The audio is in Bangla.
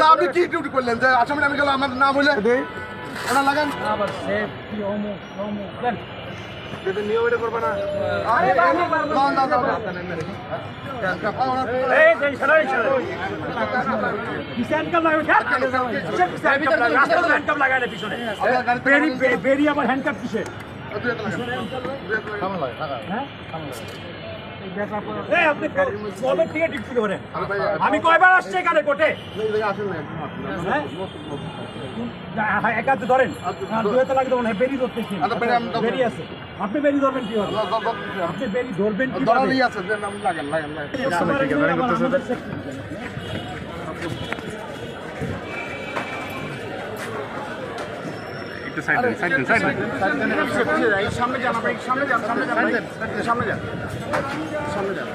আপনি কি ডিউটি করলেন যে আসামি নামে গেল আমার না বলে ওটা লাগান নিয়ম এটা করবে না আমি কয়বার আসছি এখানে কোর্টে একাতে ধরেন দুয়েতে লাগে তখন বেরি ধরতেছি বেরি আছে আপনি বেরি ধরবেন কি হবে আপনি বেরি ধরবেন কি সামনে যান সামনে যান সামনে যান সামনে যান